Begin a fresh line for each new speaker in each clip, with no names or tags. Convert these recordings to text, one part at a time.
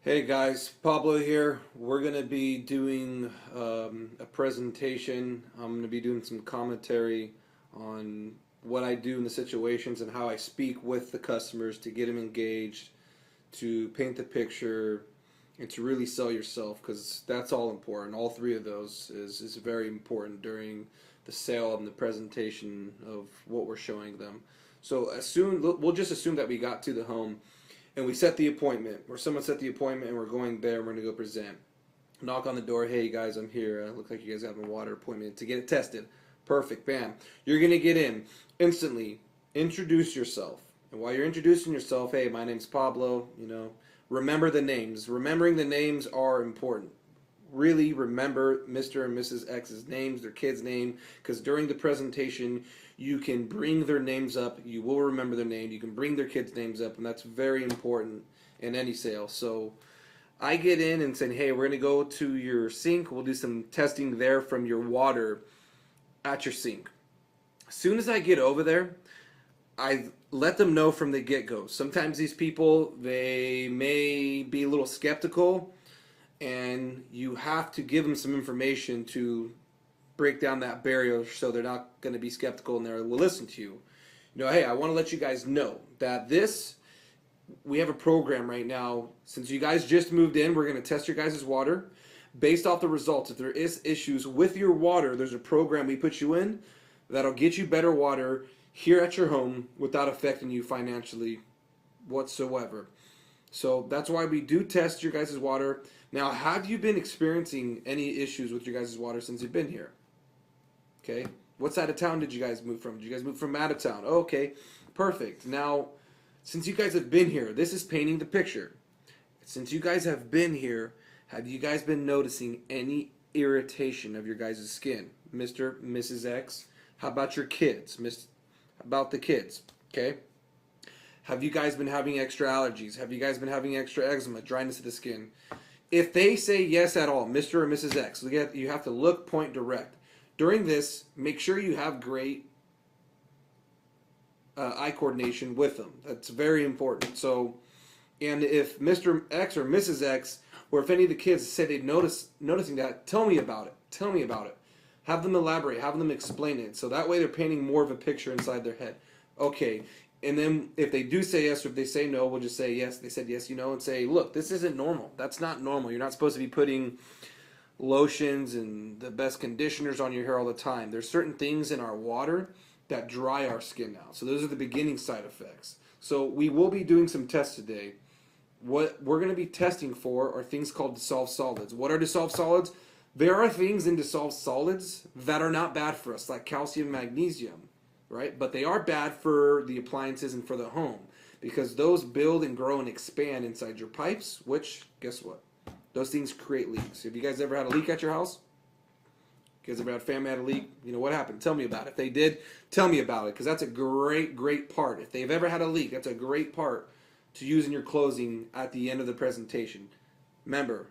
Hey guys, Pablo here. We're going to be doing a presentation. I'm going to be doing some commentary on what I do in the situations and how I speak with the customers to get them engaged, to paint the picture, and to really sell yourself because that's all important. All three of those is very important during the sale and the presentation of what we're showing them. So we'll just assume that we got to the home and we set the appointment, or someone set the appointment, and we're going there. And we're gonna go present. Knock on the door. Hey guys, I'm here. Look like you guys have a water appointment to get it tested. Perfect. Bam. You're gonna get in instantly. Introduce yourself, and while you're introducing yourself, hey, my name's Pablo. Remember the names. Remembering the names are important. Really remember Mr. and Mrs. X's names, their kid's name, because during the presentation, you can bring their names up. You will remember their name. You can bring their kids' names up, and that's very important in any sale. So I get in and say, hey, we're going to go to your sink. We'll do some testing there from your water at your sink. As soon as I get over there, I let them know from the get-go. Sometimes these people, they may be a little skeptical, and you have to give them some information to break down that barrier so they're not going to be skeptical and they will listen to you. Hey, I want to let you guys know that we have a program right now. Since you guys just moved in, we're going to test your guys' water. Based off the results, if there is issues with your water, there's a program we put you in that'll get you better water here at your home without affecting you financially whatsoever. So that's why we do test your guys' water. Now, have you been experiencing any issues with your guys' water since you've been here? Okay. What side of town did you guys move from? Did you guys move from out of town? Oh, okay. Perfect. Now, since you guys have been here, this is painting the picture. Since you guys have been here, have you guys been noticing any irritation of your guys' skin? Mr., Mrs. X? How about your kids? How about the kids? Okay. Have you guys been having extra allergies? Have you guys been having extra eczema, dryness of the skin? If they say yes at all, Mr. or Mrs. X, you have to look point direct. During this, make sure you have great eye coordination with them. That's very important. So, and if Mr. X or Mrs. X, or if any of the kids say they noticing that, tell me about it. Tell me about it. Have them elaborate. Have them explain it. So that way they're painting more of a picture inside their head. Okay. And then if they do say yes or if they say no, we'll just say yes. They said yes, and say, look, this isn't normal. That's not normal. You're not supposed to be putting lotions and the best conditioners on your hair all the time. There's certain things in our water that dry our skin out. So those are the beginning side effects. So we will be doing some tests today. What we're going to be testing for are things called dissolved solids. What are dissolved solids? There are things in dissolved solids that are not bad for us, like calcium, magnesium, right? But they are bad for the appliances and for the home because those build and grow and expand inside your pipes, which, guess what? Those things create leaks. Have you guys ever had a leak at your house? You guys ever had family had a leak? What happened? Tell me about it. If they did, tell me about it because that's a great, great part. If they've ever had a leak, that's a great part to use in your closing at the end of the presentation. Remember,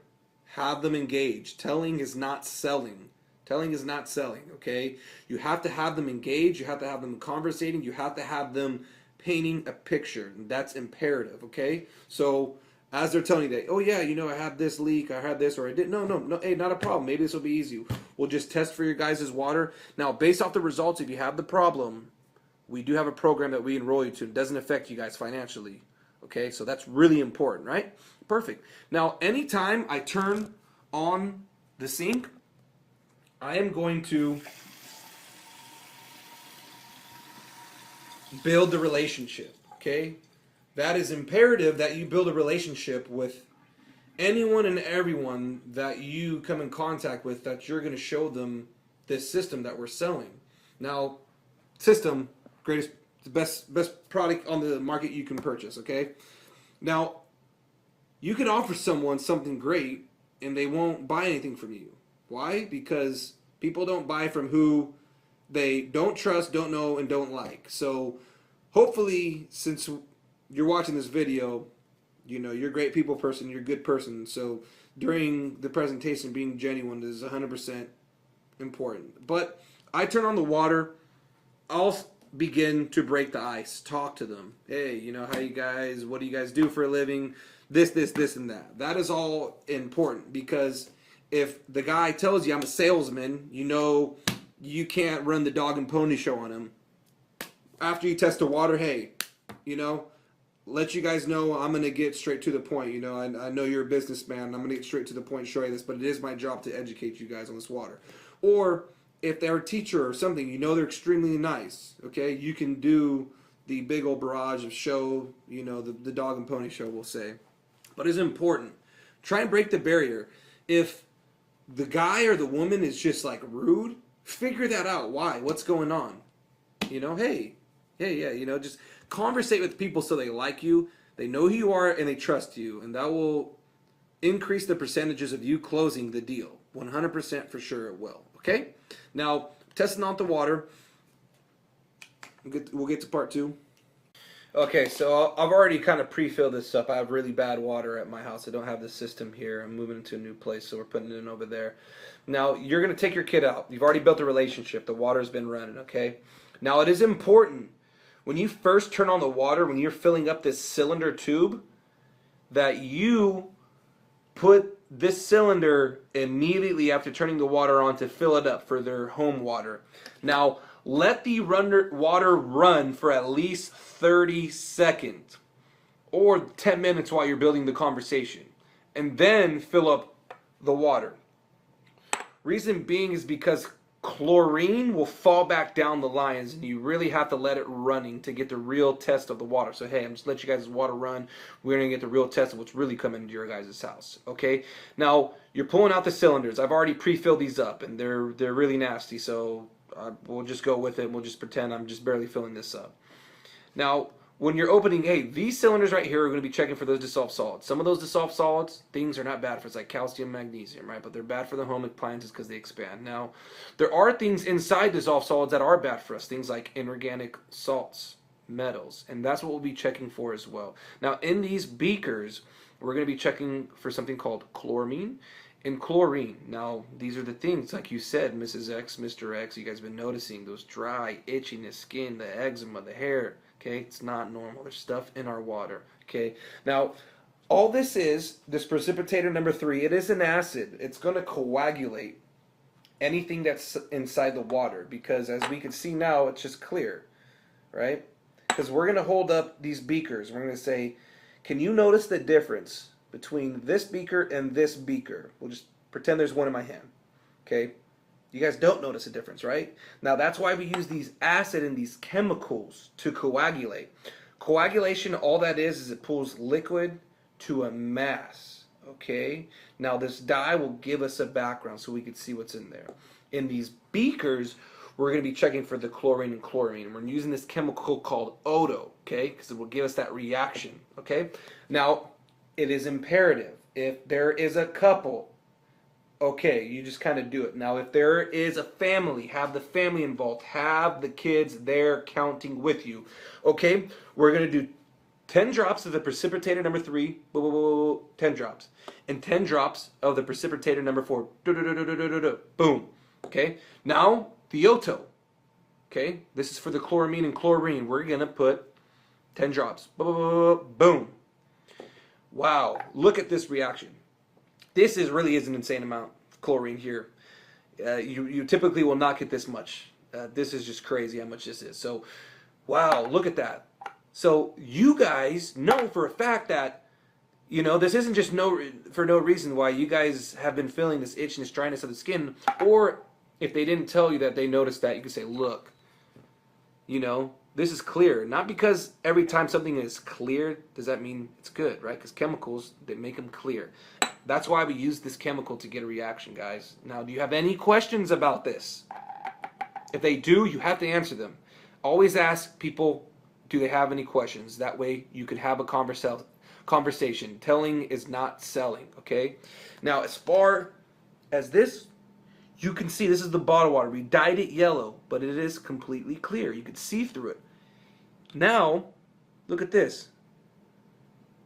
have them engaged. Telling is not selling. Telling is not selling, okay? You have to have them engaged. You have to have them conversating. You have to have them painting a picture. And that's imperative, okay? So as they're telling you that, oh yeah, I had this leak, I had this, or I didn't. No, hey, not a problem. Maybe this will be easy. We'll just test for your guys' water. Now, based off the results, if you have the problem, we do have a program that we enroll you to. It doesn't affect you guys financially, okay? So that's really important, right? Perfect. Now, anytime I turn on the sink, I am going to build the relationship, okay? That is imperative that you build a relationship with anyone and everyone that you come in contact with, that you're going to show them this system that we're selling. Now, system, greatest, the best product on the market you can purchase, okay? Now, you can offer someone something great and they won't buy anything from you. Why? Because people don't buy from who they don't trust, don't know, and don't like. So hopefully, since you're watching this video, you're a great people person, you're a good person. So during the presentation, being genuine is 100% important. But I turn on the water. begin to break the ice. Talk to them. Hey, you know, what do you guys do for a living? This, and that. That is all important, because if the guy tells you I'm a salesman, you know you can't run the dog and pony show on him. After you test the water, hey, you know, let you guys know I'm going to get straight to the point. You know, I know you're a businessman. I'm going to get straight to the point, show you this, but it is my job to educate you guys on this water. Or if they're a teacher or something, you know they're extremely nice, okay? You can do the big old barrage of show, you know, the dog and pony show, we'll say. But it's important. Try and break the barrier. If the guy or the woman is just like rude, figure that out. Why? What's going on? You know, hey, yeah, you know, just conversate with people so they like you, they know who you are, and they trust you. And that will increase the percentages of you closing the deal. 100% for sure it will. Okay? Now, testing out the water. We'll get to part 2. Okay, so I've already kind of pre-filled this up. I have really bad water at my house. I don't have the system here. I'm moving into a new place, so we're putting it in over there. Now, you're going to take your kid out. You've already built a relationship. The water's been running, okay? Now, it is important, when you first turn on the water, when you're filling up this cylinder tube, that you put this cylinder immediately after turning the water on to fill it up for their home water. Now, let the water run for at least 30 seconds or 10 minutes while you're building the conversation, and then fill up the water. Reason being is because chlorine will fall back down the lines, and you really have to let it running to get the real test of the water. So hey, I'm just letting you guys' water run. We're going to get the real test of what's really coming into your guys' house. Okay? Now, you're pulling out the cylinders. I've already pre-filled these up, and they're really nasty, so we'll just go with it. We'll just pretend I'm just barely filling this up. Now, when you're opening, hey, these cylinders right here are going to be checking for those dissolved solids. Some of those dissolved solids, things are not bad for. It's like calcium, magnesium, right? But they're bad for the home appliances because they expand. Now, there are things inside dissolved solids that are bad for us. Things like inorganic salts, metals. And that's what we'll be checking for as well. Now, in these beakers, we're going to be checking for something called chloramine and chlorine. Now, these are the things, like you said, Mrs. X, Mr. X, you guys have been noticing those dry, itchiness, skin, the eczema, the hair. Okay, it's not normal. There's stuff in our water. Okay, now all this precipitator number 3, it is an acid. It's going to coagulate anything that's inside the water, because as we can see now, it's just clear, right? Because we're going to hold up these beakers. We're going to say, can you notice the difference between this beaker and this beaker? We'll just pretend there's one in my hand. Okay. You guys don't notice a difference, right? Now, that's why we use these acid and these chemicals to coagulate. Coagulation, all that is it pulls liquid to a mass, okay? Now, this dye will give us a background so we can see what's in there. In these beakers, we're going to be checking for the chlorine and chlorine. We're using this chemical called Odo, okay? Because it will give us that reaction, okay? Now, it is imperative. If there is a couple, okay, you just kind of do it. Now, if there is a family, have the family involved. Have the kids there counting with you. Okay, we're going to do 10 drops of the precipitator number 3. 10 drops. And 10 drops of the precipitator number 4. Boom. Okay, now the Oto. Okay, this is for the chloramine and chlorine. We're going to put 10 drops. Boom. Wow, look at this reaction. This really is an insane amount of chlorine here. You typically will not get this much. This is just crazy how much this is. So, wow, look at that. So you guys know for a fact that, you know, this isn't just for no reason why you guys have been feeling this itch and this dryness of the skin. Or if they didn't tell you that they noticed that, you can say, look, you know, this is clear. Not because every time something is clear does that mean it's good, right? Because chemicals, they make them clear. That's why we use this chemical to get a reaction, guys. Now, do you have any questions about this? If they do, you have to answer them. Always ask people, do they have any questions? That way you can have a conversation. Telling is not selling, okay? Now, as far as this, you can see this is the bottled water. We dyed it yellow, but it is completely clear. You can see through it. Now, look at this.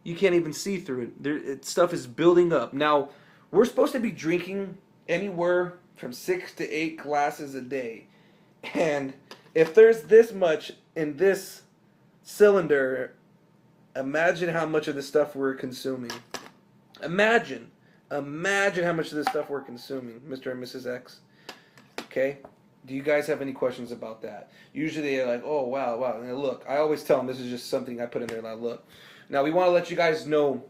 You can't even see through it. Stuff is building up. Now, we're supposed to be drinking anywhere from 6 to 8 glasses a day. And If there's this much in this cylinder, imagine how much of this stuff we're consuming. Imagine. Imagine how much of this stuff we're consuming, Mr. and Mrs. X. Okay? Do you guys have any questions about that? Usually they're like, oh, wow, wow. And look, I always tell them this is just something I put in there and I look. Now, we want to let you guys know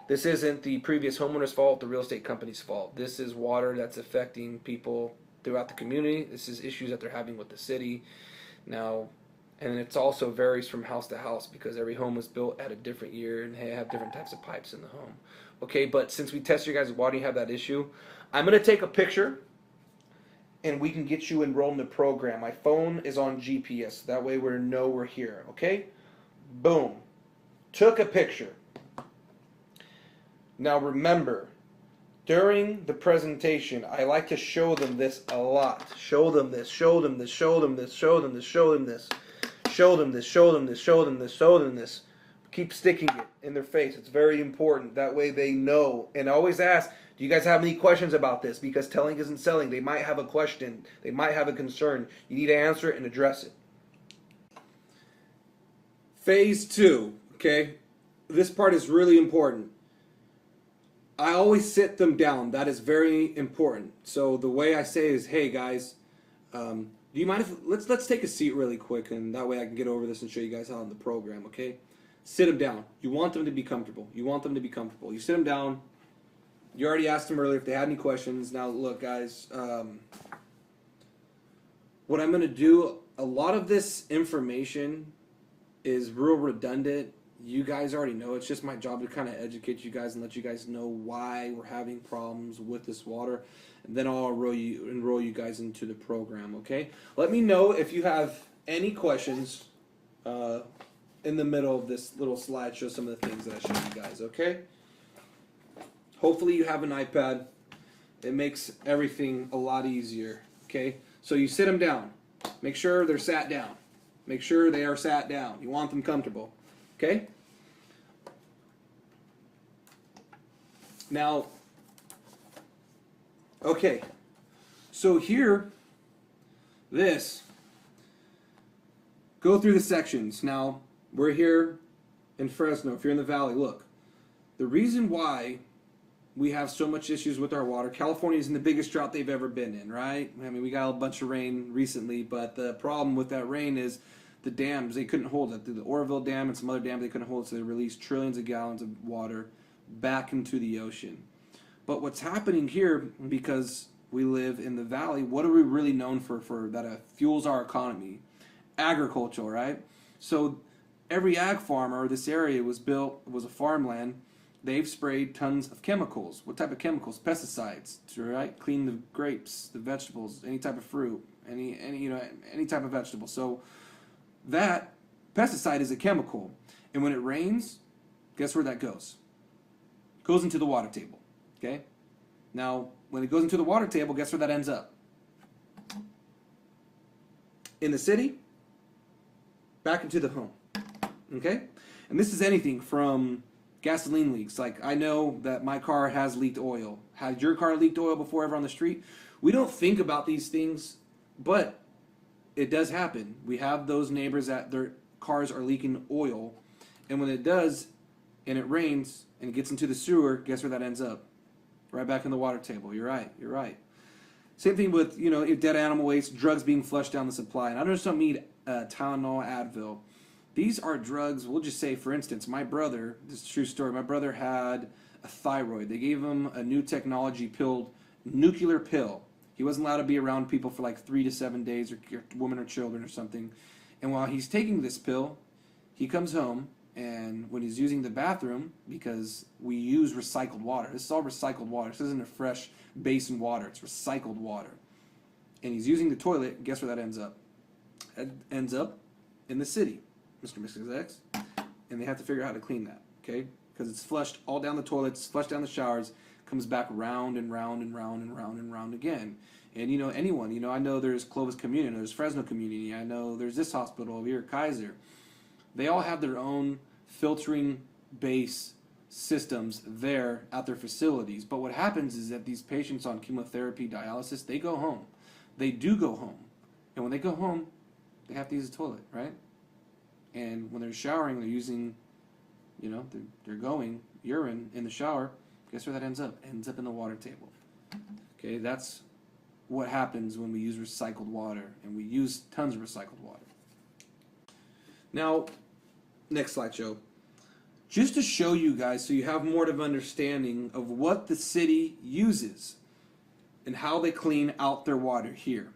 this isn't the previous homeowner's fault, the real estate company's fault. This is water that's affecting people throughout the community. This is issues that they're having with the city. Now, and it also varies from house to house because every home was built at a different year and they have different types of pipes in the home. Okay, but since we test your guys' water, you have that issue, I'm going to take a picture and we can get you enrolled in the program. My phone is on GPS. That way we know we're here, okay? Boom. Took a picture. Now remember, during the presentation, I like to show them this a lot. Show them this, show them this, show them this, show them this, show them this. Show them this, show them this, show them this, show them this. Keep sticking it in their face. It's very important. That way they know. And I always ask, do you guys have any questions about this? Because telling isn't selling. They might have a question. They might have a concern. You need to answer it and address it. Phase 2, okay? This part is really important. I always sit them down. That is very important. So the way I say is, hey guys, do you mind if let's take a seat really quick, and that way I can get over this and show you guys how in the program, okay? Sit them down. You want them to be comfortable. You want them to be comfortable. You sit them down. You already asked them earlier if they had any questions. Now look, guys, what I'm going to do, a lot of this information is real redundant. You guys already know. It's just my job to kind of educate you guys and let you guys know why we're having problems with this water. And then I'll enroll you guys into the program, okay? Let me know if you have any questions in the middle of this little slide. Show some of the things that I showed you guys, okay? Hopefully you have an iPad. It makes everything a lot easier, okay? So you sit them down. Make sure they're sat down. Make sure they are sat down. You want them comfortable, okay? Now, okay, so here, go through the sections. Now, we're here in Fresno. If you're in the valley, look, the reason why we have so much issues with our water, California is in the biggest drought they've ever been in, right? I mean, we got a bunch of rain recently, but the problem with that rain is the dams, they couldn't hold it. The Oroville Dam and some other dams, they couldn't hold it, so they released trillions of gallons of water back into the ocean. But what's happening here, because we live in the valley, what are we really known for that fuels our economy? Agriculture, right? So every ag farmer, this area was a farmland. They've sprayed tons of chemicals. What type of chemicals? Pesticides, right? Clean the grapes, the vegetables, any type of fruit, any type of vegetable. So that pesticide is a chemical, and when it rains, guess where that goes? It goes into the water table. Okay? Now, when it goes into the water table, guess where that ends up? In the city, back into the home. Okay? And this is anything from gasoline leaks. Like, I know that my car has leaked oil. Has your car leaked oil before ever on the street? We don't think about these things, but it does happen. We have those neighbors that their cars are leaking oil, and when it does, and it rains, and it gets into the sewer, guess where that ends up? Right back in the water table. You're right. Same thing with, dead animal waste, drugs being flushed down the supply. And I just don't mean Tylenol, Advil. These are drugs, we'll just say, for instance, my brother, this is a true story, my brother had a thyroid. They gave him a new technology nuclear pill. He wasn't allowed to be around people for like 3 to 7 days, or women or children or something. And while he's taking this pill, he comes home, and when he's using the bathroom, because we use recycled water, this is all recycled water. This isn't a fresh basin water. It's recycled water. And he's using the toilet. Guess where that ends up? It ends up in the city, Mr. and Mrs. X. And they have to figure out how to clean that, okay? Because it's flushed all down the toilets, flushed down the showers, comes back round and round and round and round and round again. And, anyone, I know there's Clovis Community, there's Fresno Community, I know there's this hospital over here, Kaiser. They all have their own filtering base systems there at their facilities. But what happens is that these patients on chemotherapy, dialysis, they go home. They do go home. And when they go home,
they have to use the toilet, right? And when they're showering, they're using, they're going urine in the shower. Guess where that ends up? Ends up in the water table. Okay, that's what happens when we use recycled water, and we use tons of recycled water.
Now, next slide, Joe. Just to show you guys so you have more of an understanding of what the city uses and how they clean out their water here.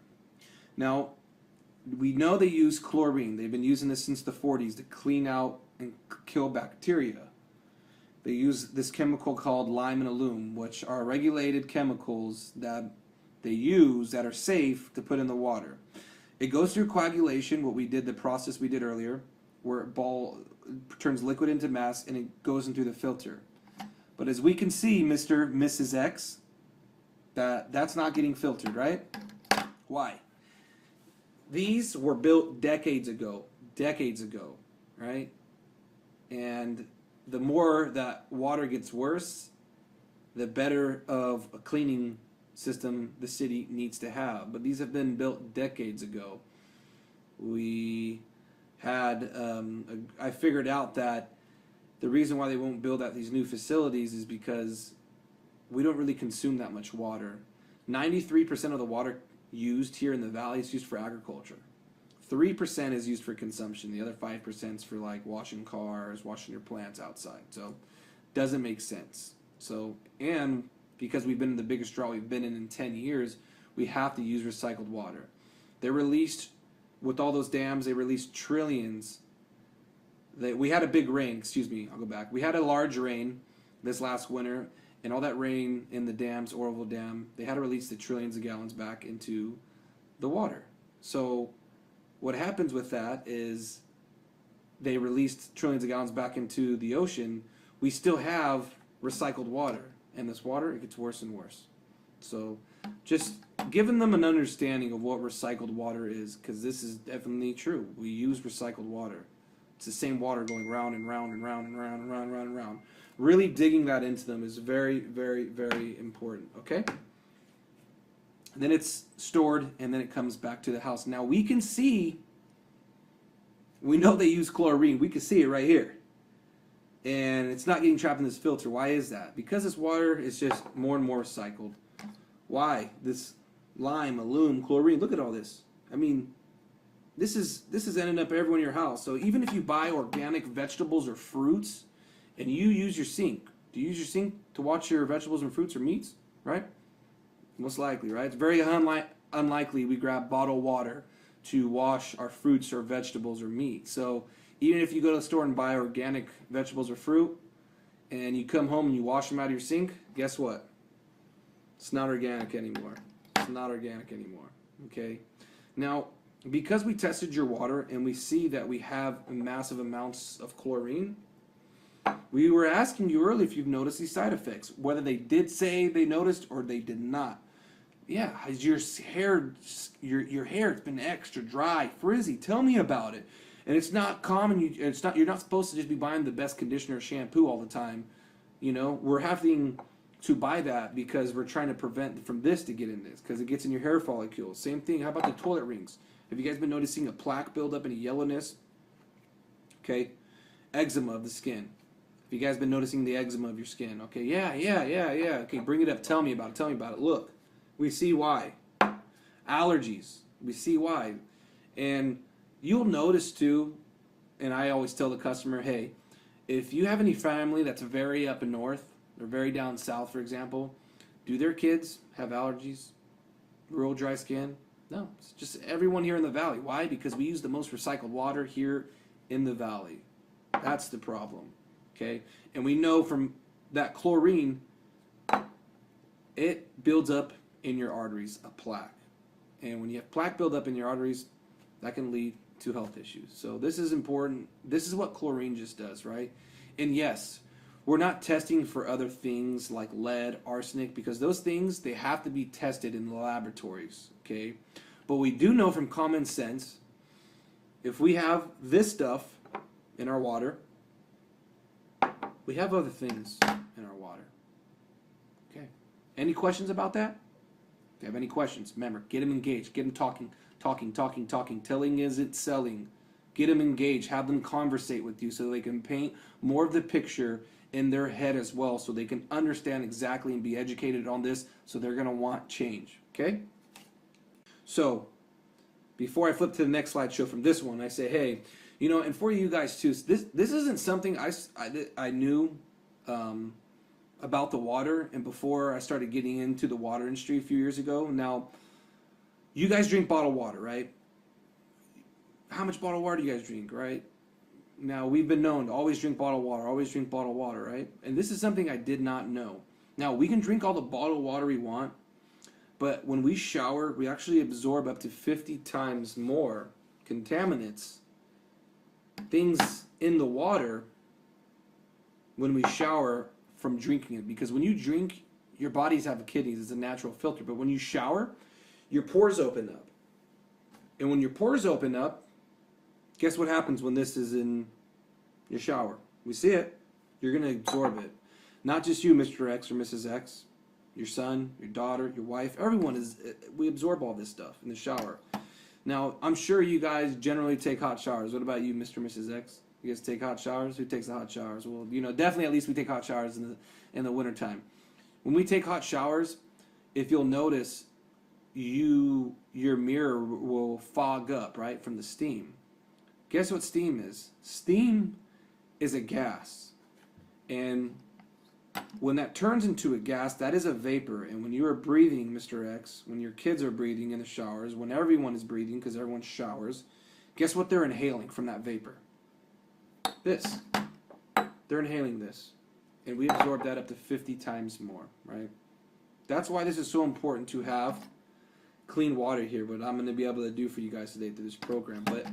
Now, we know they use chlorine. They've been using this since the 40s to clean out and kill bacteria. They use this chemical called lime and alum, which are regulated chemicals that they use that are safe to put in the water. It goes through coagulation, the process we did earlier, where it turns liquid into mass and it goes into the filter. But as we can see, Mr. Mrs. X, that's not getting filtered, right? Why? These were built decades ago, right? And the more that water gets worse, the better of a cleaning system the city needs to have. But these have been built decades ago. We had, I figured out that the reason why they won't build out these new facilities is because we don't really consume that much water. 93% of the water used here in the valley is used for agriculture. 3% is used for consumption. The other 5% is for like washing cars, washing your plants outside. So doesn't make sense. So, and because we've been in the biggest drought we've been in 10 years, we have to use recycled water. They released, with all those dams, they released trillions. We had a big rain, I'll go back. We had a large rain this last winter, and all that rain in the dams, Oroville Dam, they had to release the trillions of gallons back into the water. So what happens with that is they released trillions of gallons back into the ocean. We still have recycled water, and this water, it gets worse and worse. So just giving them an understanding of what recycled water is, because this is definitely true. We use recycled water. It's the same water going round and round and round and round and round and round and round. Really digging that into them is very, very, very important, okay? And then it's stored, and then it comes back to the house. Now we can see, we know they use chlorine. We can see it right here. And it's not getting trapped in this filter. Why is that? Because this water is just more and more recycled. Why? This lime, alum, chlorine, look at all this. I mean, this is ending up everywhere in your house. So even if you buy organic vegetables or fruits and you use your sink, do you use your sink to wash your vegetables and fruits or meats? Right? Most likely, right? It's very unlikely we grab bottled water to wash our fruits or vegetables or meat. So even if you go to the store and buy organic vegetables or fruit and you come home and you wash them out of your sink, guess what? It's not organic anymore. It's not organic anymore. Okay? Now, because we tested your water and we see that we have massive amounts of chlorine, we were asking you earlier if you've noticed these side effects, whether they did say they noticed or they did not. Yeah, has your hair it's been extra dry, frizzy? Tell me about it. And it's not common. You're not supposed to just be buying the best conditioner or shampoo all the time. You know, we're having to buy that because we're trying to prevent from this to get in this, because it gets in your hair follicles. Same thing. How about the toilet rings? Have you guys been noticing a plaque buildup and a yellowness? Okay, eczema of the skin. Have you guys been noticing the eczema of your skin? Okay, yeah. Okay, bring it up. Tell me about it. Look, we see why. Allergies. We see why. And you'll notice too, and I always tell the customer, hey, if you have any family that's very up in north or very down south, for example, do their kids have allergies? Real dry skin? No, it's just everyone here in the valley. Why? Because we use the most recycled water here in the valley. That's the problem. Okay? And we know from that chlorine, it builds up in your arteries, a plaque. And when you have plaque buildup in your arteries, that can lead to health issues. So this is important. This is what chlorine just does, right? And yes, we're not testing for other things like lead, arsenic, because those things, they have to be tested in the laboratories, okay? But we do know from common sense, if we have this stuff in our water, we have other things in our water. Okay. Any questions about that? If you have any questions, remember, get them engaged, get them talking.
Talking, talking, talking. Telling isn't selling. Get them engaged. Have them conversate with you so they can paint more of the picture in their head as well, so they can understand exactly and be educated on this, so they're going to want change. Okay? So, before I flip to the next slideshow from this one, I say, hey, you know, and for you guys too, this isn't something I knew about the water, and before I started getting into the water industry a few years ago. Now, you guys drink bottled water, right? How much bottled water do you guys drink, right? Now, we've been known to always drink bottled water, right? And this is something I did not know. Now, we can drink all the bottled water we want, but when we shower, we actually absorb up to 50 times more contaminants, things in the water, when we shower from drinking it. Because when you drink, your bodies have kidneys, it's a natural filter. But when you shower, your pores open up. And when your pores open up, guess what happens when this is in your shower? We see it. You're going to absorb it. Not just you, Mr. X or Mrs. X. Your son, your daughter, your wife. Everyone is. We absorb all this stuff in the shower. Now, I'm sure you guys generally take hot showers. What about you, Mr. and Mrs. X? You guys take hot showers? Who takes the hot showers? Well, you know, definitely at least we take hot showers in the wintertime. When we take hot showers, if you'll notice, your mirror will fog up, right, from the steam. Guess what steam is? Steam is a gas. And when that turns into a gas, that is a vapor. And when you are breathing, Mr. X, when your kids are breathing in the showers, when everyone is breathing, because everyone showers, guess what they're inhaling from that vapor? This. They're inhaling this. And we absorb that up to 50 times more, right? That's why this is so important to have clean water here, what I'm going to be able to do for you guys today through this program. But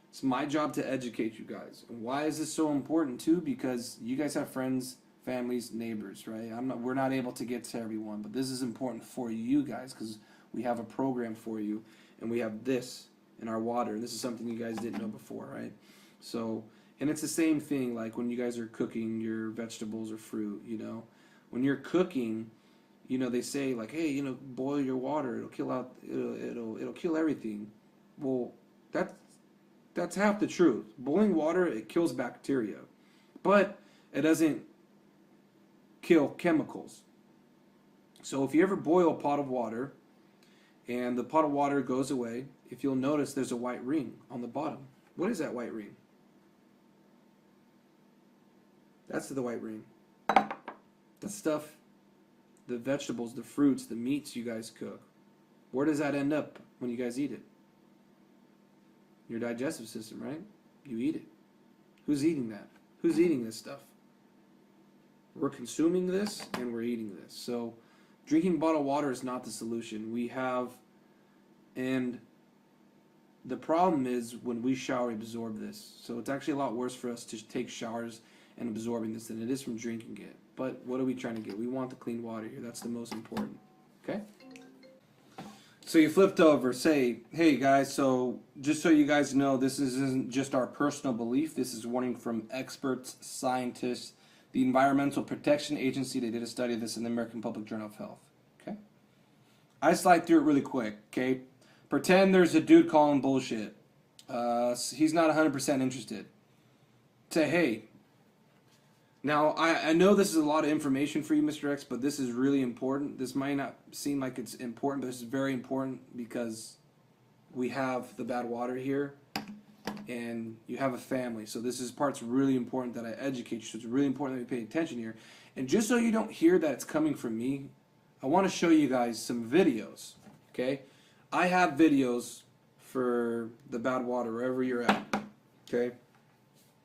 it's my job to educate you guys. And why is this so important too? Because you guys have friends, families, neighbors, right? We're not able to get to everyone, but this is important for you guys because we have a program for you, and we have this in our water. And this is something you guys didn't know before, right? So, and it's the same thing like when you guys are cooking your vegetables or fruit, you know. When you're cooking, you know, they say like, hey, you know, boil your water, it'll kill everything. Well, that's half the truth. Boiling water, it kills bacteria, but it doesn't kill chemicals. So if you ever boil a pot of water and the pot of water goes away, if you'll notice there's a white ring on the bottom. What is that white ring? That's the white ring. The stuff, the vegetables, the fruits, the meats you guys cook. Where does that end up when you guys eat it? Your digestive system, right? You eat it. Who's eating that? Who's eating this stuff? We're consuming this and we're eating this. So drinking bottled water is not the solution. And the problem is when we shower, we absorb this. So it's actually a lot worse for us to take showers and absorbing this than it is from drinking it. But what are we trying to get? We want the clean water here. That's the most important. Okay? So you flipped over, say, hey guys, so just so you guys know, this isn't just our personal belief. This is warning from experts, scientists, the Environmental Protection Agency. They did a study of this in the American Public Journal of Health. Okay? I slide through it really quick, okay? Pretend there's a dude calling bullshit. He's not 100% interested. Say, hey, now I know this is a lot of information for you, Mr. X, but this is really important. This might not seem like it's important, but this is very important because we have the bad water here and you have a family. So this is part's really important that I educate you. So it's really important that we pay attention here. And just so you don't hear that it's coming from me, I want to show you guys some videos, okay? I have videos for the bad water wherever you're at, okay?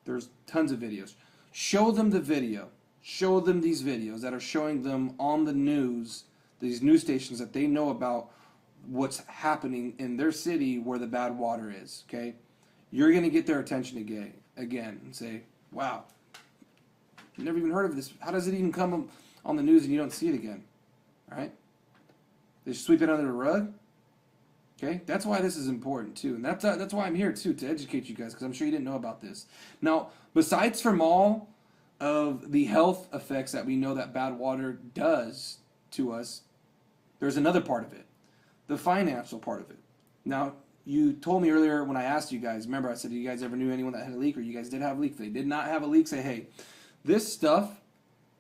There's tons of videos. Show them the video. Show them these videos that are showing them on the news, these news stations that they know about what's happening in their city where the bad water is, okay? You're going to get their attention again and say, wow, I've never even heard of this. How does it even come on the news and you don't see it again? All right? They sweep it under the rug? Okay? That's why this is important, too. And that's why I'm here, too, to educate you guys, because I'm sure you didn't know about this. Now, besides from all of the health effects that we know that bad water does to us, there's another part of it, the financial part of it. Now, you told me earlier when I asked you guys, remember I said, do you guys ever knew anyone that had a leak, or you guys did have a leak? If they did not have a leak, say, hey, this stuff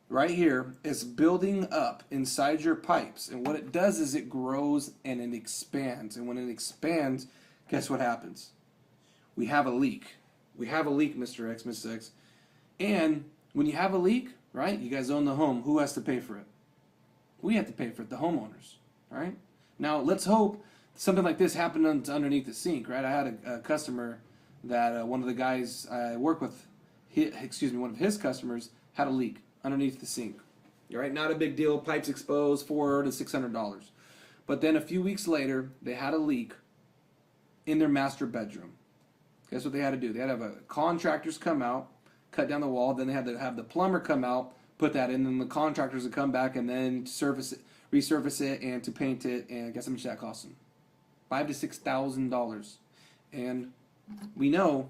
right here is building up inside your pipes. And what it does is it grows and it expands. And when it expands, guess what happens? We have a leak. We have a leak, Mr. X, Mrs. X. And when you have a leak, right, you guys own the home. Who has to pay for it? We have to pay for it, the homeowners, right? Now, let's hope something like this happened underneath the sink, right? I had a customer that one of the guys I work with, one of his customers had a leak underneath the sink. All right, not a big deal. Pipes exposed, $400 to $600. But then a few weeks later, they had a leak in their master bedroom. Guess what they had to do? They had to have contractors come out, cut down the wall. Then they had to have the plumber come out, put that in. Then the contractors would come back and then resurface it, and to paint it. And guess how much that cost them? $5,000 to $6,000. And we know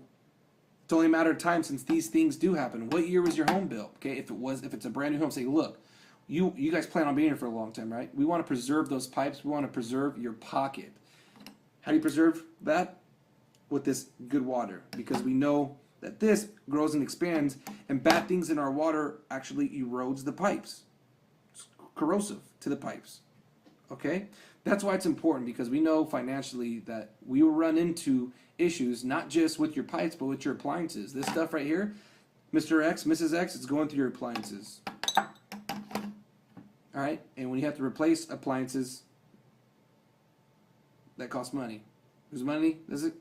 it's only a matter of time since these things do happen. What year was your home built? Okay, if it's a brand new home, say, look, you guys plan on being here for a long time, right? We want to preserve those pipes. We want to preserve your pocket. How do you preserve that? With this good water, because we know that this grows and expands, and bad things in our water actually erodes the pipes. It's corrosive to the pipes. Okay? That's why it's important, because we know financially that we will run into issues, not just with your pipes, but with your appliances. This stuff right here, Mr. X, Mrs. X, it's going through your appliances. Alright? And when you have to replace appliances, that costs money. Whose money does it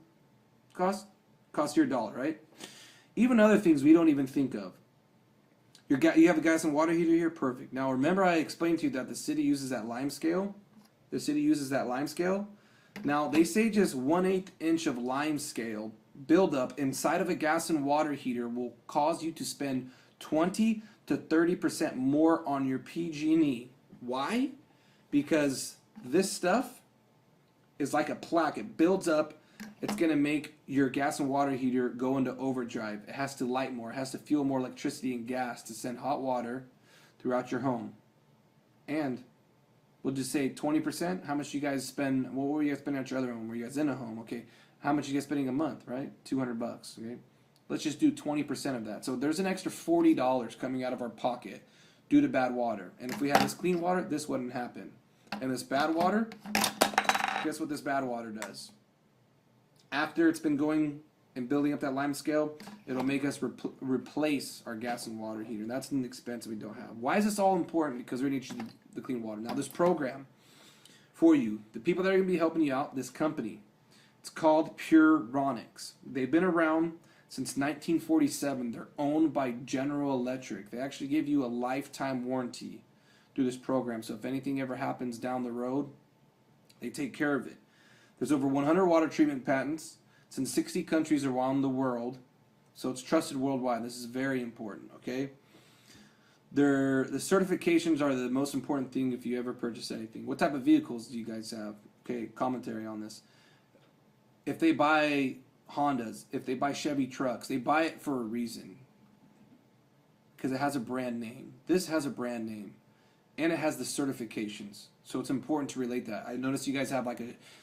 cost? Costs your dollar, right? Even other things we don't even think of. You have a gas and water heater here? Perfect. Now remember I explained to you that the city uses that lime scale? The city uses that lime scale. Now they say just 1/8 inch of lime scale buildup inside of a gas and water heater will cause you to spend 20 to 30% more on your PG&E. Why? Because this stuff is like a plaque. It builds up. It's going to make your gas and water heater go into overdrive. It has to light more. It has to fuel more electricity and gas to send hot water throughout your home. And we'll just say 20%. How much you guys spend? What were you guys spending at your other home? Were you guys in a home? Okay. How much you guys spending a month, right? $200. Okay. Let's just do 20% of that. So there's an extra $40 coming out of our pocket due to bad water. And if we had this clean water, this wouldn't happen. And this bad water, guess what this bad water does? After it's been going and building up that lime scale, it'll make us replace our gas and water heater. That's an expense we don't have. Why is this all important? Because we need the clean water. Now, this program for you, the people that are going to be helping you out, this company, it's called Puronics. They've been around since 1947. They're owned by General Electric. They actually give you a lifetime warranty through this program. So if anything ever happens down the road, they take care of it. There's over 100 water treatment patents. It's in 60 countries around the world. So it's trusted worldwide. This is very important, okay? The certifications are the most important thing if you ever purchase anything. What type of vehicles do you guys have? Okay, commentary on this. If they buy Hondas, if they buy Chevy trucks, they buy it for a reason. Because it has a brand name. This has a brand name. And it has the certifications. So it's important to relate that. I noticed you guys have like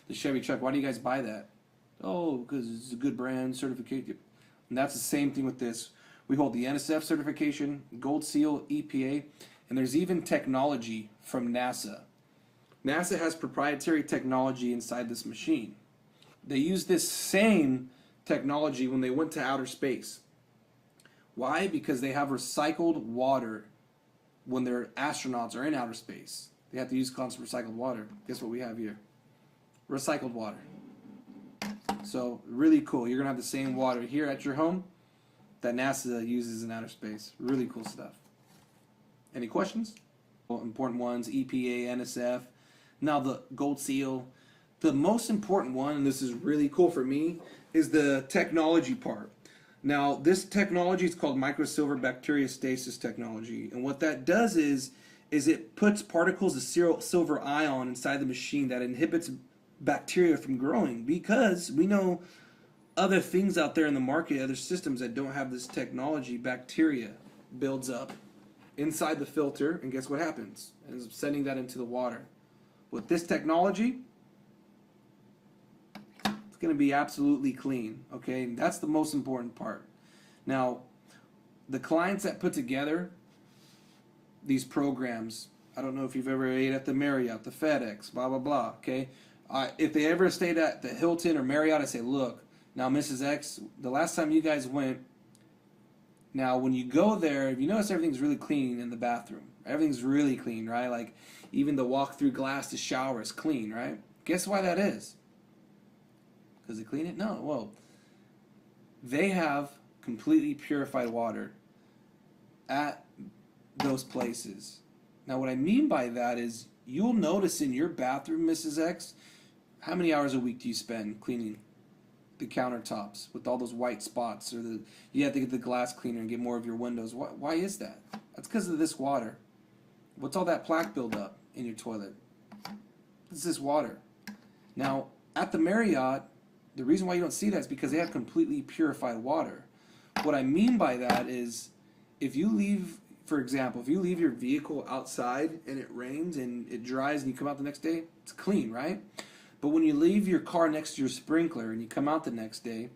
the Chevy truck. Why do you guys buy that? Oh, because it's a good brand certification. And that's the same thing with this. We hold the NSF certification, Gold Seal, EPA, and there's even technology from NASA. NASA has proprietary technology inside this machine. They use this same technology when they went to outer space. Why? Because they have recycled water when their astronauts are in outer space. They have to use constant recycled water. Guess what we have here? Recycled water. So, really cool. You're going to have the same water here at your home that NASA uses in outer space. Really cool stuff. Any questions? Well, important ones, EPA, NSF. Now the Gold Seal. The most important one, and this is really cool for me, is the technology part. Now, this technology is called microsilver bacteriostasis technology. And what that does is it puts particles of silver ion inside the machine that inhibits bacteria from growing, because we know other things out there in the market, other systems that don't have this technology, bacteria builds up inside the filter, and guess what happens? It ends up sending that into the water. With this technology, it's going to be absolutely clean. Okay, and that's the most important part. Now, the clients that put together these programs, I don't know if you've ever ate at the Marriott, the FedEx, blah blah blah. Okay, if they ever stayed at the Hilton or Marriott, I say, look, now Mrs. X, the last time you guys went, now when you go there, if you notice everything's really clean in the bathroom, everything's really clean, right? Like even the walk-through glass to shower is clean, right? Guess why that is? Because they clean it? No. Well, they have completely purified water at those places. Now, what I mean by that is you'll notice in your bathroom, Mrs. X, how many hours a week do you spend cleaning the countertops with all those white spots, or you have to get the glass cleaner and get more of your windows? Why is that? That's because of this water. What's all that plaque buildup in your toilet? It's this water. Now, at the Marriott, the reason why you don't see that is because they have completely purified water. What I mean by that is if you leave, for example, if you leave your vehicle outside and it rains and it dries and you come out the next day, it's clean, right? But when you leave your car next to your sprinkler and you come out the next day,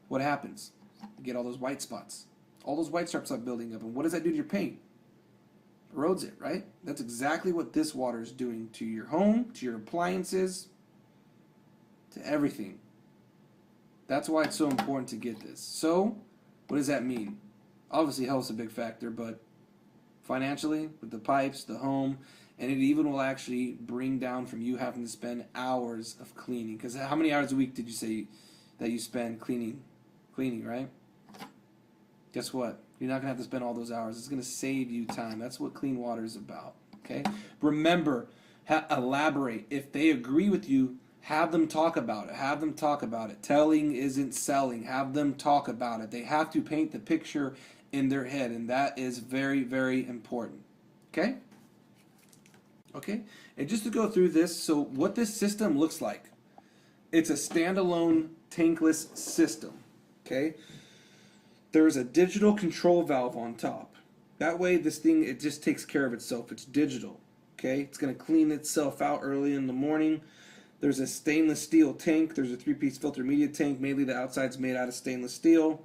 what happens? You get all those white spots. All those white spots start building up. And what does that do to your paint? Erodes it, right? That's exactly what this water is doing to your home, to your appliances, to everything. That's why it's so important to get this. So, what does that mean? Obviously, health's a big factor, but financially, with the pipes, the home, and it even will actually bring down from you having to spend hours of cleaning. Because how many hours a week did you say that you spend cleaning, right? Guess what? You're not going to have to spend all those hours. It's going to save you time. That's what clean water is about. Okay? Remember, elaborate. If they agree with you, have them talk about it. Have them talk about it. Telling isn't selling. Have them talk about it. They have to paint the picture in their head, and that is very, very important. Okay? Okay? And just to go through this, so what this system looks like, it's a standalone tankless system. Okay? There's a digital control valve on top. That way this thing, it just takes care of itself. It's digital. Okay? It's going to clean itself out early in the morning. There's a stainless steel tank. There's a 3-piece filter media tank. Mainly the outside's made out of stainless steel.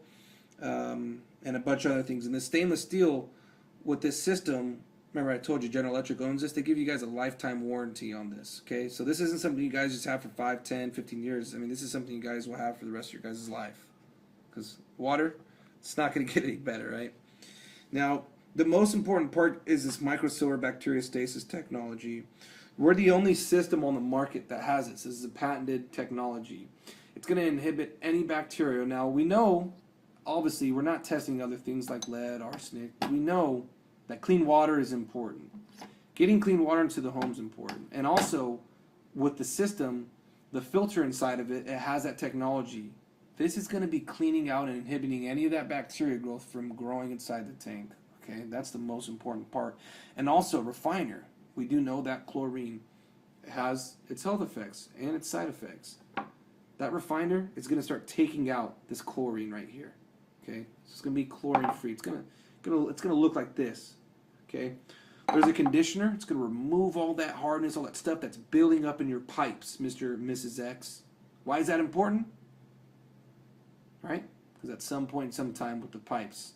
And a bunch of other things. And the stainless steel with this system, remember I told you General Electric owns this, they give you guys a lifetime warranty on this. Okay? So this isn't something you guys just have for 5, 10, 15 years. I mean, this is something you guys will have for the rest of your guys' life. Because water, it's not going to get any better, right? Now, the most important part is this microsolar bacteriostasis technology. We're the only system on the market that has this. This is a patented technology. It's going to inhibit any bacteria. Now, we know, obviously, we're not testing other things like lead, arsenic. We know that clean water is important. Getting clean water into the home is important. And also, with the system, the filter inside of it, it has that technology. This is going to be cleaning out and inhibiting any of that bacteria growth from growing inside the tank. Okay, that's the most important part. And also, refiner. We do know that chlorine has its health effects and its side effects. That refiner is going to start taking out this chlorine right here. Okay, so it's going to be chlorine free. It's going to look like this. Okay, there's a conditioner. It's going to remove all that hardness, all that stuff that's building up in your pipes, Mr. and Mrs. X. Why is that important? Right? Because at some point, sometime with the pipes,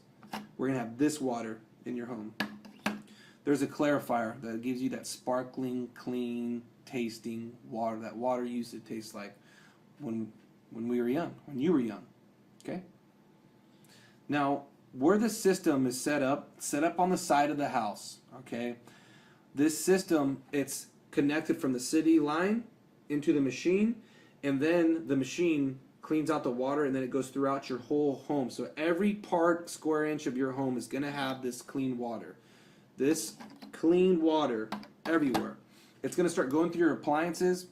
we're going to have this water in your home. There's a clarifier that gives you that sparkling, clean, tasting water. That water used to taste like when we were young, when you were young. Okay? Now, where the system is set up on the side of the house. Okay? This system, it's connected from the city line into the machine, and then the machine cleans out the water, and then it goes throughout your whole home. So every square inch of your home is going to have this clean water. This clean water everywhere. It's going to start going through your appliances.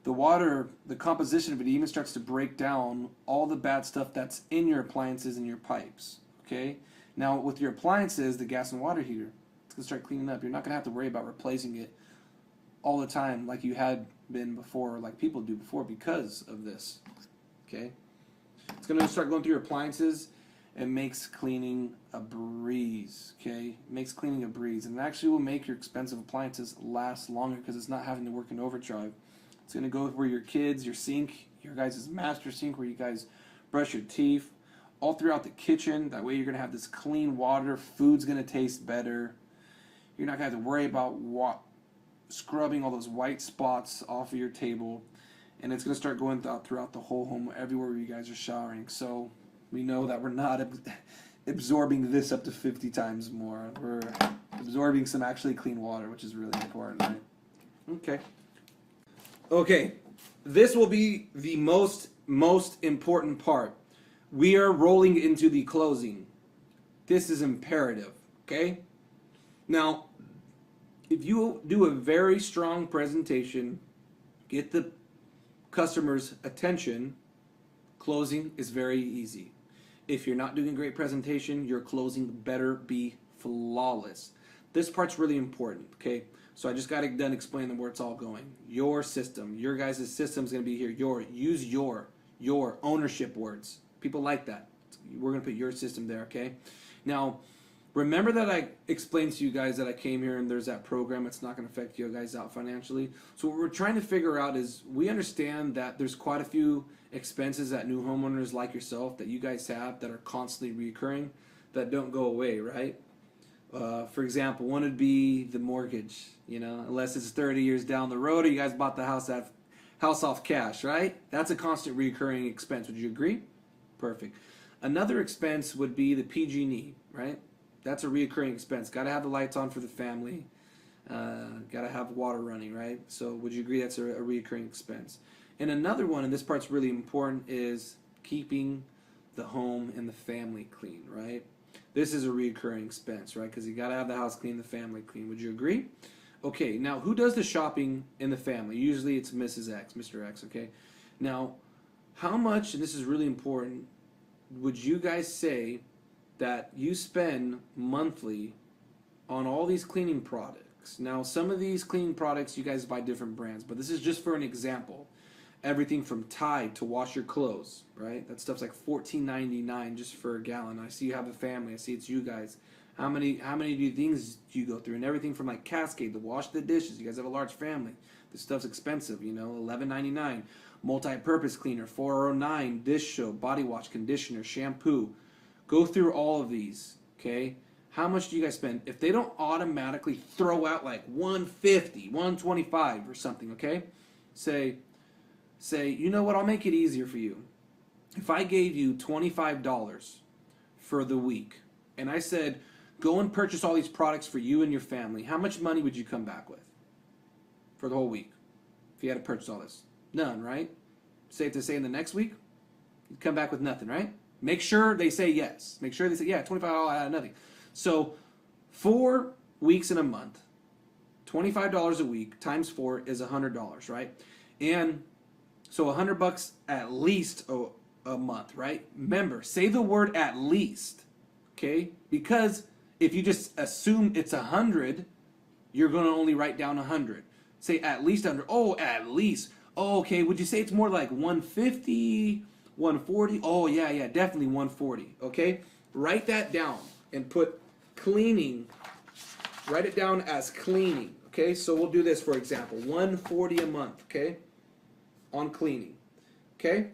The water, the composition of it even starts to break down all the bad stuff that's in your appliances and your pipes. Okay? Now, with your appliances, the gas and water heater, it's going to start cleaning up. You're not going to have to worry about replacing it all the time like you had been before, like people do before, because of this. Okay? It's going to start going through your appliances. It makes cleaning a breeze, okay? It makes cleaning a breeze. And it actually will make your expensive appliances last longer because it's not having to work in overdrive. It's going to go where your kids, your sink, your guys' master sink where you guys brush your teeth, all throughout the kitchen. That way you're gonna have this clean water. Food's gonna taste better. You're not gonna have to worry about scrubbing all those white spots off of your table, and it's gonna start going throughout the whole home, everywhere you guys are showering. So we know that we're not absorbing this up to 50 times more. We're absorbing some actually clean water, which is really important, right? Okay. Okay, this will be the most important part. We are rolling into the closing. This is imperative, okay? Now, if you do a very strong presentation, get the customer's attention, closing is very easy. If you're not doing a great presentation, your closing better be flawless. This part's really important, okay? So I just got done explaining where it's all going. Your system, your guys' system is going to be here. Use your ownership words. People like that. We're going to put your system there, okay? Now, remember that I explained to you guys that I came here and there's that program. It's not going to affect you guys out financially. So what we're trying to figure out is we understand that there's quite a few expenses that new homeowners like yourself that you guys have that are constantly recurring that don't go away, right? For example, one would be the mortgage, unless it's 30 years down the road or you guys bought the house off cash, right? That's a constant recurring expense. Would you agree? Perfect. Another expense would be the PG&E, right? That's a recurring expense. Got to have the lights on for the family. Got to have water running, right? So would you agree that's a recurring expense? And another one, and this part's really important, is keeping the home and the family clean, right? This is a recurring expense, right? Because you got to have the house clean, the family clean. Would you agree? Okay, now who does the shopping in the family? Usually it's Mrs. X, Mr. X, okay? Now, how much, and this is really important, would you guys say that you spend monthly on all these cleaning products? Now, some of these cleaning products you guys buy different brands, but this is just for an example. Everything from Tide to wash your clothes, right? That stuff's like $14.99 just for a gallon. I see you have a family. I see it's you guys. How many things do you go through? And everything from like Cascade to wash the dishes. You guys have a large family. This stuff's expensive, $11.99. Multi-purpose cleaner, $4.09. Dish soap, body wash, conditioner, shampoo. Go through all of these, okay? How much do you guys spend? If they don't automatically throw out like $150, $125 or something, okay? Say, you know what, I'll make it easier for you. If I gave you $25 for the week, and I said, go and purchase all these products for you and your family, how much money would you come back with for the whole week if you had to purchase all this? None, right? Safe to say in the next week, you'd come back with nothing, right? Make sure they say yes. Make sure they say, yeah, $25 out of nothing. So 4 weeks in a month, $25 a week times 4 is $100, right? And so $100 at least a month, right? Remember, say the word at least, okay? Because if you just assume it's 100, you're going to only write down 100. Say at least 100. Oh, at least. Oh, okay. Would you say it's more like 150, 140? Oh, yeah, definitely 140. Okay? Write that down and put cleaning. Write it down as cleaning. Okay? So we'll do this, for example. 140 a month. Okay? On cleaning. Okay?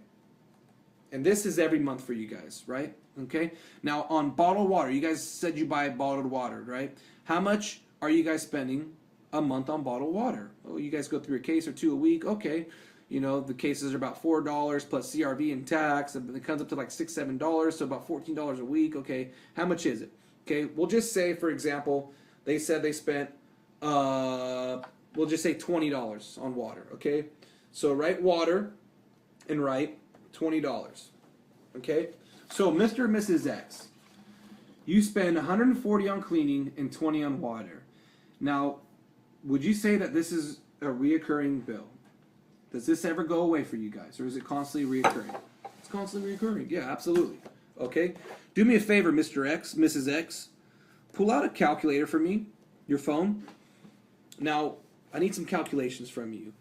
And this is every month for you guys, right? Okay? Now, on bottled water, you guys said you buy bottled water, right? How much are you guys spending a month on bottled water? Oh, you guys go through a case or two a week. Okay. The cases are about $4 plus CRV and tax. And it comes up to like $6, $7, so about $14 a week. Okay. How much is it? Okay. We'll just say, for example, they said they spent, we'll just say $20 on water. Okay. So write water and write $20. Okay. So Mr. and Mrs. X, you spend $140 on cleaning and $20 on water. Now, would you say that this is a reoccurring bill? Does this ever go away for you guys, or is it constantly reoccurring? It's constantly reoccurring. Yeah, absolutely. Okay. Do me a favor, Mr. X, Mrs. X. Pull out a calculator for me, your phone. Now, I need some calculations from you.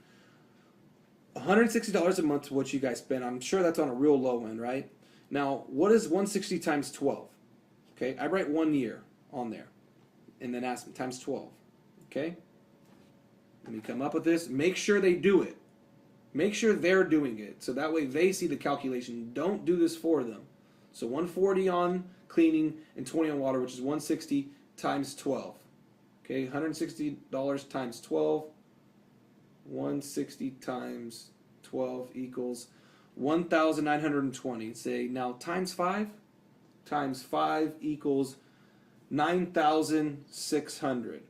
$160 a month to what you guys spend. I'm sure that's on a real low end, right? Now, what is 160 times 12? Okay, I write 1 year on there, and then ask them times 12. Okay? Let me come up with this. Make sure they do it. Make sure they're doing it, so that way they see the calculation. Don't do this for them. So 140 on cleaning and 20 on water, which is 160 times 12. Okay, $160 times 12. 160 times 12 equals 1,920. Say now times 5. Times 5 equals 9,600.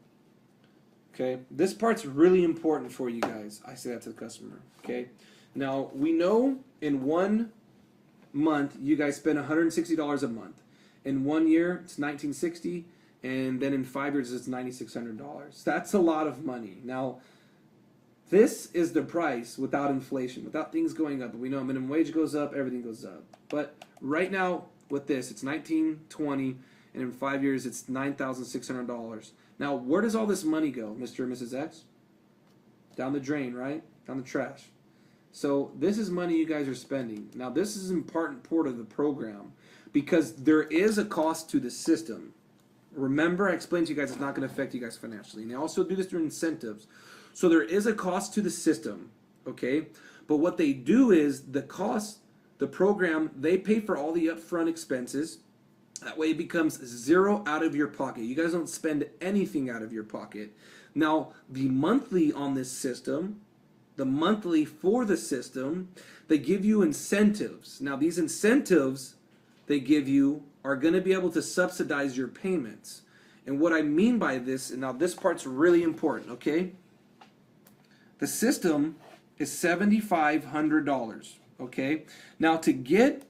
Okay, this part's really important for you guys. I say that to the customer. Okay, now we know in 1 month you guys spend $160 a month. In 1 year it's $1,960, and then in 5 years it's $9,600. That's a lot of money. Now, this is the price without inflation, without things going up. We know minimum wage goes up, everything goes up. But right now with this, it's $1,920, and in 5 years it's $9,600. Now, where does all this money go, Mr. and Mrs. X? Down the drain, right? Down the trash. So this is money you guys are spending. Now, this is an important part of the program because there is a cost to the system. Remember, I explained to you guys it's not going to affect you guys financially. And they also do this through incentives. So there is a cost to the system, okay? But what they do is the cost, the program, they pay for all the upfront expenses. That way it becomes zero out of your pocket. You guys don't spend anything out of your pocket. Now, the monthly on this system, the monthly for the system, they give you incentives. Now, these incentives they give you are going to be able to subsidize your payments. And what I mean by this, and now this part's really important, okay? The system is $7,500, okay? Now, to get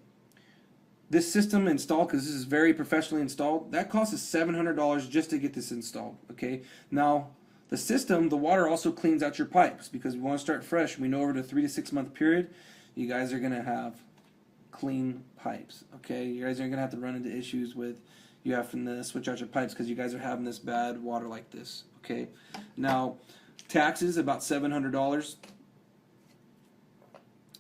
this system installed, because this is very professionally installed, that costs us $700 just to get this installed, okay? Now, the system, the water also cleans out your pipes because we want to start fresh. We know over the 3 to 6 month period, you guys are going to have clean pipes, okay? You guys are going to have to run into issues with you having to switch out your pipes because you guys are having this bad water like this, okay? Now, taxes, about $700.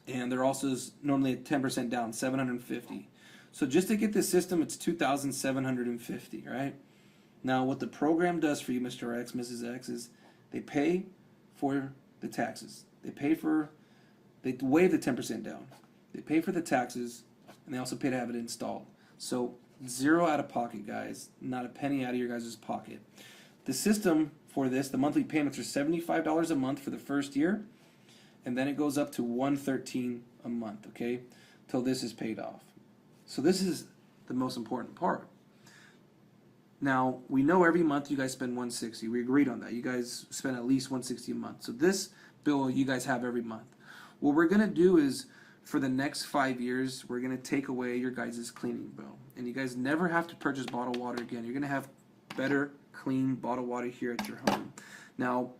And they're also normally at 10% down, $750. So just to get this system, it's $2,750, right? Now, what the program does for you, Mr. X, Mrs. X, is they pay for the taxes. They waive the 10% down. They pay for the taxes, and they also pay to have it installed. So zero out of pocket, guys. Not a penny out of your guys' pocket. The system for this, the monthly payments are $75 a month for the first year, and then it goes up to $113 a month, okay, till this is paid off. So this is the most important part. Now, we know every month you guys spend $160. We agreed on that. You guys spend at least $160 a month. So this bill you guys have every month. What we're going to do is, for the next 5 years, we're going to take away your guys' cleaning bill. And you guys never have to purchase bottled water again. You're going to have better, clean bottled water here at your home. Now,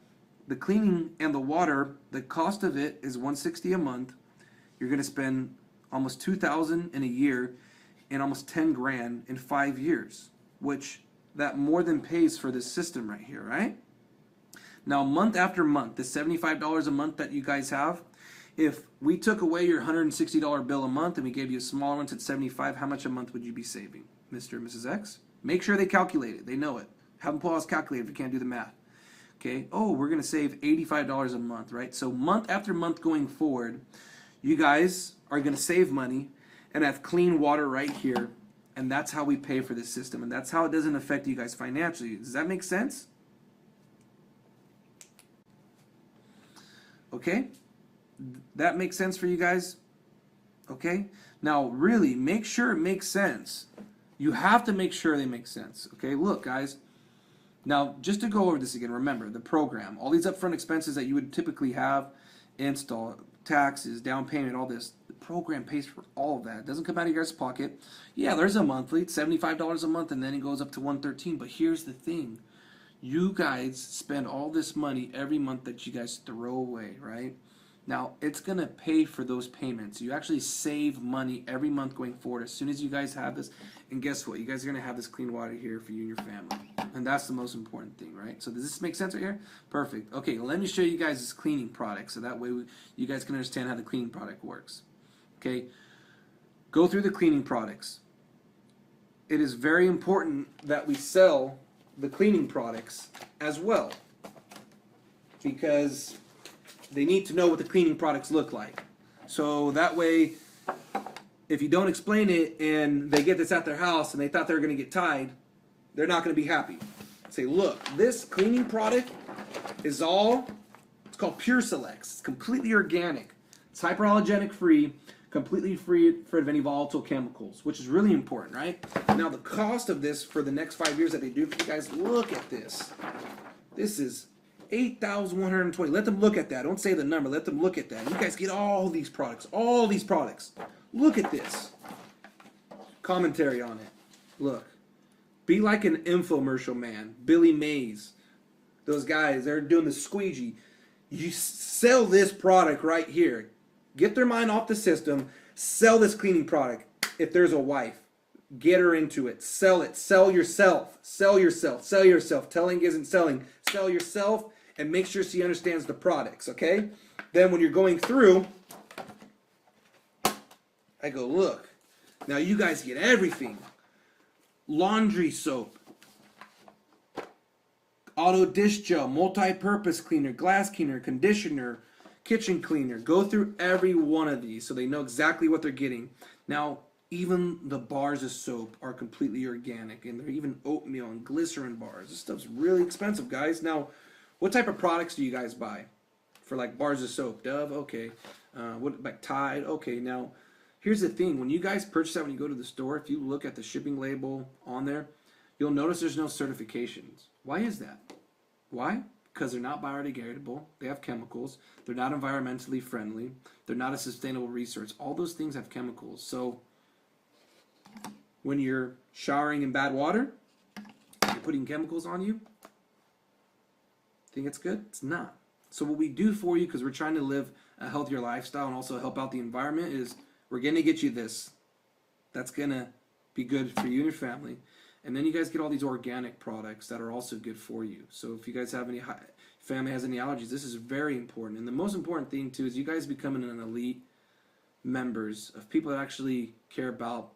the cleaning and the water, the cost of it is $160 a month. You're going to spend almost $2,000 in a year and almost $10,000 in 5 years, which that more than pays for this system right here, right? Now, month after month, the $75 a month that you guys have, if we took away your $160 bill a month and we gave you a smaller one at $75, how much a month would you be saving, Mr. and Mrs. X? Make sure they calculate it. They know it. Have them pull out his calculator if you can't do the math. Okay, oh, we're going to save $85 a month, right? So month after month going forward, you guys are going to save money and have clean water right here, and that's how we pay for this system, and that's how it doesn't affect you guys financially. Does that make sense? Okay? That makes sense for you guys? Okay? Now, really, make sure it makes sense. You have to make sure they make sense. Okay, look, guys. Now, just to go over this again, remember, the program, all these upfront expenses that you would typically have, install, taxes, down payment, all this, the program pays for all of that. It doesn't come out of your guys' pocket. Yeah, there's a monthly, it's $75 a month, and then it goes up to $113. But here's the thing. You guys spend all this money every month that you guys throw away, right? Now, it's going to pay for those payments. You actually save money every month going forward as soon as you guys have this. And guess what? You guys are going to have this clean water here for you and your family. And that's the most important thing, right? So does this make sense right here? Perfect. Okay, let me show you guys this cleaning product so that way you guys can understand how the cleaning product works. Okay, go through the cleaning products. It is very important that we sell the cleaning products as well, because they need to know what the cleaning products look like. So that way, if you don't explain it and they get this at their house and they thought they were going to get tied, they're not going to be happy. Say, look, this cleaning product is it's called Pure Selects. It's completely organic. It's hyperallergenic free, completely free of any volatile chemicals, which is really important, right? Now, the cost of this for the next 5 years that they do for you guys, look at this. This is $8,120. Let them look at that. Don't say the number. Let them look at that. You guys get all these products. All these products. Look at this. Commentary on it. Look. Be like an infomercial man. Billy Mays. Those guys, they're doing the squeegee. You sell this product right here. Get their mind off the system. Sell this cleaning product. If there's a wife, get her into it. Sell it. Sell yourself. Sell yourself. Sell yourself. Telling isn't selling. Sell yourself and make sure she understands the products, okay? Then when you're going through, I go, look. Now you guys get everything. Laundry soap. Auto dish gel, multi-purpose cleaner, glass cleaner, conditioner, kitchen cleaner. Go through every one of these so they know exactly what they're getting. Now, even the bars of soap are completely organic, and they're even oatmeal and glycerin bars. This stuff's really expensive, guys. Now, what type of products do you guys buy for like bars of soap? Dove, okay. What like Tide, okay. Now, here's the thing: when you guys purchase that, when you go to the store, if you look at the shipping label on there, you'll notice there's no certifications. Why is that? Why? Because they're not biodegradable, they have chemicals, they're not environmentally friendly, they're not a sustainable resource. All those things have chemicals. So when you're showering in bad water, you're putting chemicals on you, think it's good? It's not. So what we do for you, because we're trying to live a healthier lifestyle and also help out the environment, is we're going to get you this. That's going to be good for you and your family. And then you guys get all these organic products that are also good for you. So if you guys have any family has any allergies, this is very important. And the most important thing too is you guys becoming an elite members of people that actually care about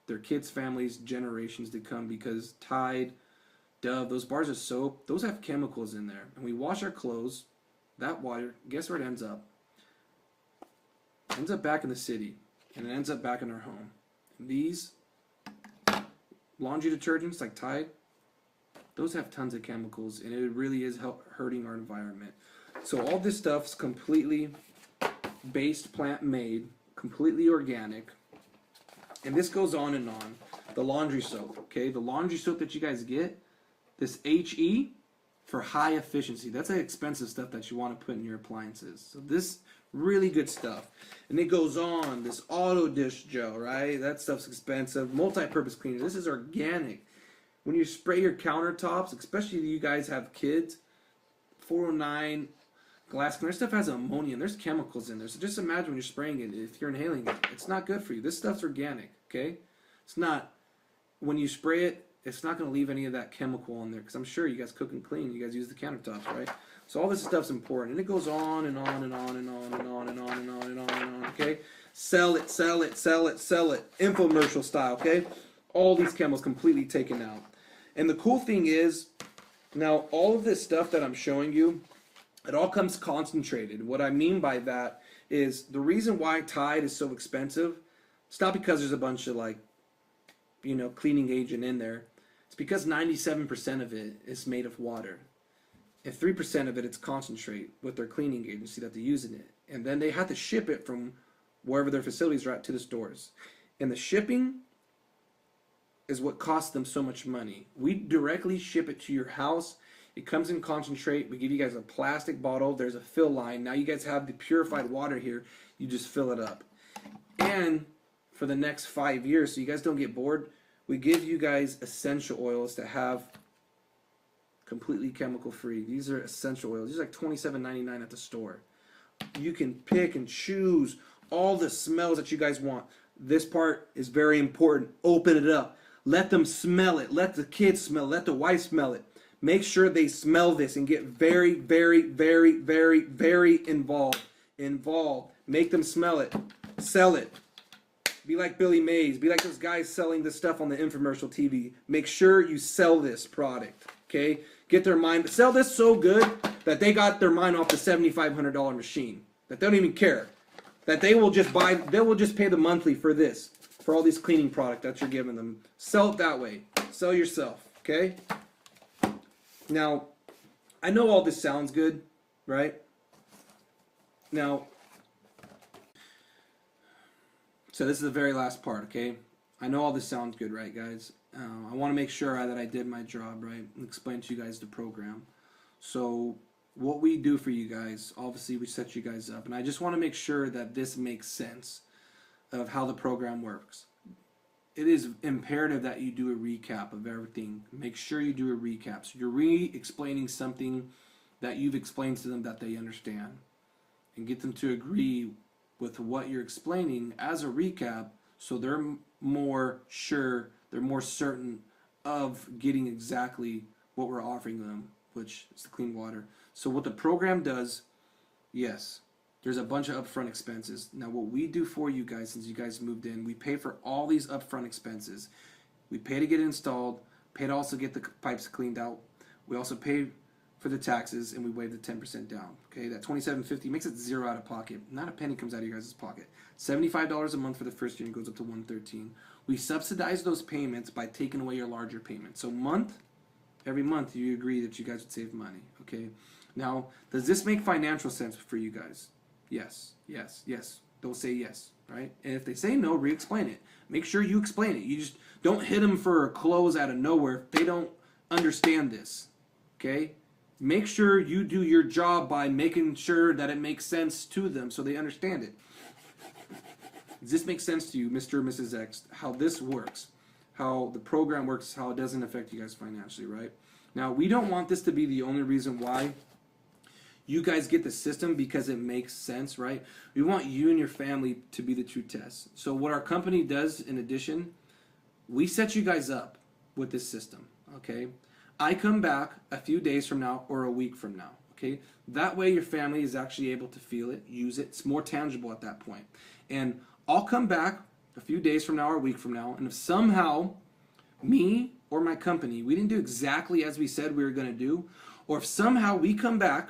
their kids, families, generations to come. Because Tide, Dove, those bars of soap, those have chemicals in there. And we wash our clothes, that water, guess where it ends up? It ends up back in the city, and it ends up back in our home. And these laundry detergents like Tide, those have tons of chemicals, and it really is hurting our environment. So all this stuff's completely based, plant-made, completely organic, and this goes on and on. The laundry soap, okay? The laundry soap that you guys get, this HE, for high efficiency. That's the expensive stuff that you want to put in your appliances. So this really good stuff. And it goes on, this auto dish gel, right? That stuff's expensive. Multi-purpose cleaner. This is organic. When you spray your countertops, especially if you guys have kids, 409 glass cleaner, stuff has ammonia and there's chemicals in there. So just imagine when you're spraying it, if you're inhaling it, it's not good for you. This stuff's organic, okay? It's not, when you spray it, it's not going to leave any of that chemical in there, because I'm sure you guys cook and clean, you guys use the countertops, right? So all this stuff's important, and it goes on and on and on and on and on and on and on and on and on, okay? Sell it, sell it, sell it, sell it. Infomercial style, okay? All these chemicals completely taken out. And the cool thing is, now all of this stuff that I'm showing you, it all comes concentrated. What I mean by that is the reason why Tide is so expensive, it's not because there's a bunch of like, you know, cleaning agent in there. It's because 97% of it is made of water. And 3% of it is concentrate with their cleaning agency that they use in it. And then they have to ship it from wherever their facilities are at to the stores. And the shipping is what costs them so much money. We directly ship it to your house. It comes in concentrate. We give you guys a plastic bottle. There's a fill line. Now you guys have the purified water here. You just fill it up. And for the next 5 years, so you guys don't get bored, we give you guys essential oils that have completely chemical free. These are essential oils. These are like $27.99 at the store. You can pick and choose all the smells that you guys want. This part is very important. Open it up. Let them smell it. Let the kids smell it. Let the wife smell it. Make sure they smell this and get very, very, very, very, very involved. Make them smell it. Sell it. Be like Billy Mays. Be like those guys selling this stuff on the infomercial TV. Make sure you sell this product, okay? Get their mind. Sell this so good that they got their mind off the $7,500 machine, that they don't even care, that they will just pay the monthly for this, for all these cleaning product that you're giving them. Sell it that way. Sell yourself, okay? Now, I know all this sounds good, right? Now, so this is the very last part, okay? I know all this sounds good, right, guys? I want to make sure that I did my job, right, and explain to you guys the program. So what we do for you guys, obviously we set you guys up, and I just want to make sure that this makes sense of how the program works. It is imperative that you do a recap of everything. Make sure you do a recap. So you're re-explaining something that you've explained to them that they understand, and get them to agree with what you're explaining as a recap, so they're more sure, they're more certain of getting exactly what we're offering them, which is the clean water. So what the program does, yes, there's a bunch of upfront expenses. Now what we do for you guys, since you guys moved in, we pay for all these upfront expenses. We pay to get it installed, pay to also get the pipes cleaned out. We also pay for the taxes, and we waive the 10% down. Okay, that $27.50 makes it zero out of pocket. Not a penny comes out of your guys' pocket. $75 a month for the first year, and it goes up to $113. We subsidize those payments by taking away your larger payments. So every month you agree that you guys would save money. Okay, now does this make financial sense for you guys? Yes, yes, yes. They'll say yes, right? And if they say no, re-explain it. Make sure you explain it. You just don't hit them for a close out of nowhere if they don't understand this. Okay? Make sure you do your job by making sure that it makes sense to them so they understand it. Does this make sense to you, Mr. or Mrs. X, how this works, how the program works, how it doesn't affect you guys financially, right? Now, we don't want this to be the only reason why you guys get the system, because it makes sense, right? We want you and your family to be the true test. So what our company does, in addition, we set you guys up with this system, okay? I come back a few days from now or a week from now, okay? That way your family is actually able to feel it, use it. It's more tangible at that point. And I'll come back a few days from now or a week from now, and if somehow me or my company, we didn't do exactly as we said we were going to do, or if somehow we come back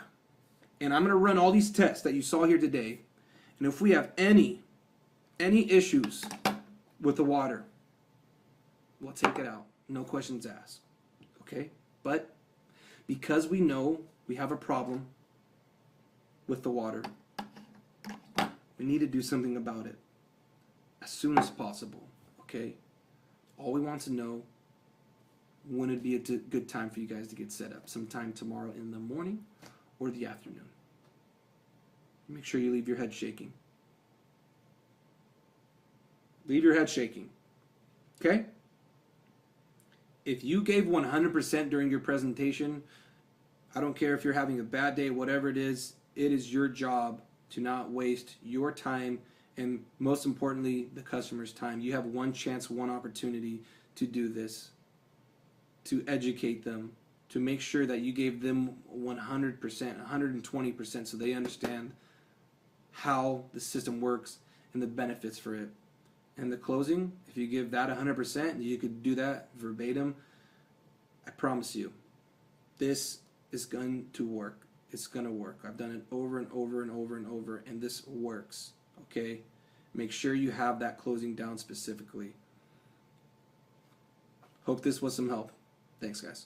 and I'm going to run all these tests that you saw here today, and if we have any issues with the water, we'll take it out. No questions asked. Okay? But because we know we have a problem with the water, we need to do something about it as soon as possible. Okay? All we want to know when it'd be a good time for you guys to get set up. Sometime tomorrow in the morning or the afternoon. Make sure you leave your head shaking. Leave your head shaking. Okay? If you gave 100% during your presentation, I don't care if you're having a bad day, whatever it is your job to not waste your time and, most importantly, the customer's time. You have one chance, one opportunity to do this, to educate them, to make sure that you gave them 100%, 120% so they understand how the system works and the benefits for it. And the closing, if you give that 100%, you could do that verbatim, I promise you, this is going to work. It's going to work. I've done it over and over and over and over, and this works, okay? Make sure you have that closing down specifically. Hope this was some help. Thanks, guys.